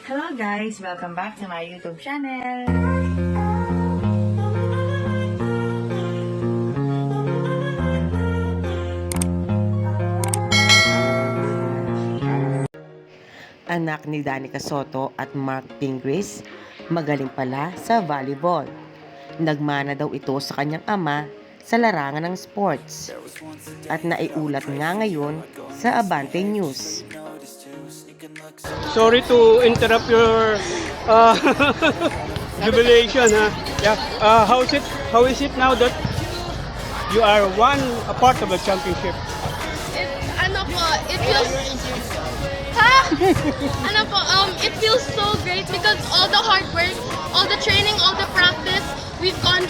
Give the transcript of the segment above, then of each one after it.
Hello guys! Welcome back to my YouTube channel! Anak ni Danica Soto at Mark Pingris, magaling pala sa volleyball. Nagmana daw ito sa kanyang ama sa larangan ng sports at naiulat nga ngayon sa Abante News. Sorry to interrupt your jubilation, huh? Yeah. How is it now that you are a part of the championship? It feels it feels so great because all the hard work, all the training, all the practice we've gone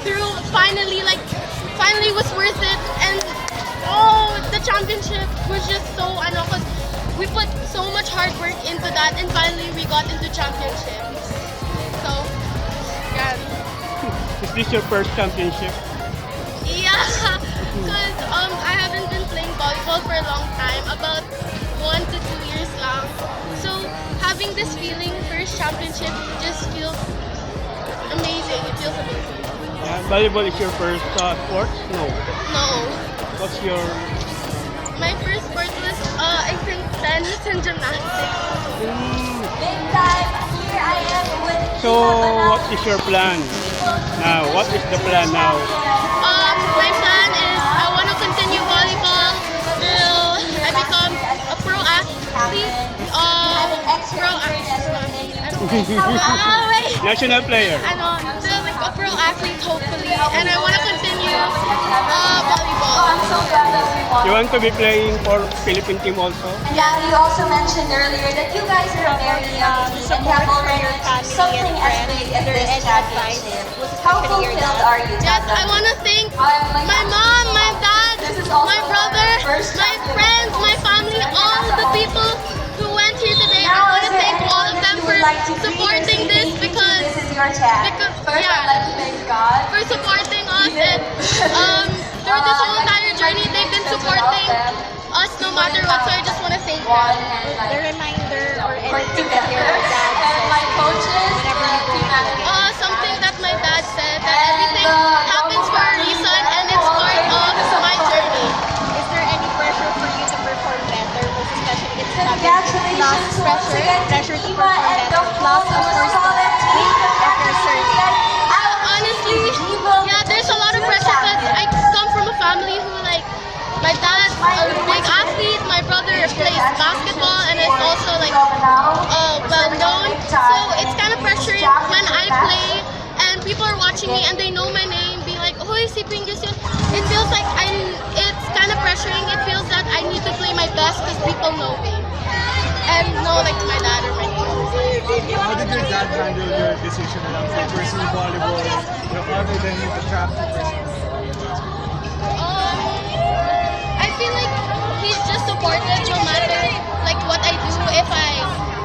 through finally was worth it. And the championship was just so because we put so much hard work into that, and finally we got into championship. So yeah. Is this your first championship? Yeah, because I haven't been playing volleyball for a long time, about 1 to 2 years lang. So having this feeling, first championship, just feels amazing. It feels amazing. Volleyball is your first sport? No. No. What's your... My first sport was, I think, tennis and gymnastics. Big time, here I am with So, what is your plan now? What is the plan now? My plan is I want to continue volleyball till I become a pro athlete. National player. Till like a pro athlete hopefully, and I want to continue volleyball. I'm so glad that we won. You want to be playing for Philippine team also? Yeah, you also mentioned earlier that you guys are very young and have already reached something as big as this championship. How fulfilled are you, Yes, Tata? I want to thank my mom, my dad, my brother, my friends, my family, all the people who went here today. I want to thank all of them for supporting this because This is your chance. First, I'd like to thank God. for supporting us, and through this whole entire journey they've been supporting us no matter what, so I just want to thank One them. and like The reminder or work anything that your together. dad And says my coaches and team management. Something that my dad said, that everything happens for a reason and it's part of my journey. is there any pressure for you to perform better, most especially it's Congratulations once again to pressure to Eva perform and the better, plus whole of course solid team. surname. Honestly, yeah, there's a lot of pressure because I come from a family who my dad's a big athlete, my brother plays basketball and is also well known. So it's kind of pressuring when I play and people are watching me and they know my name, being like, "Hoy, si Pingris yun." It feels like it's kind of pressuring. It feels that I need to play my best because people know me and know my dad or my name. How did your dad handle your decision around pursuing volleyball, other than the track person? I feel like he's just supportive no matter what I do.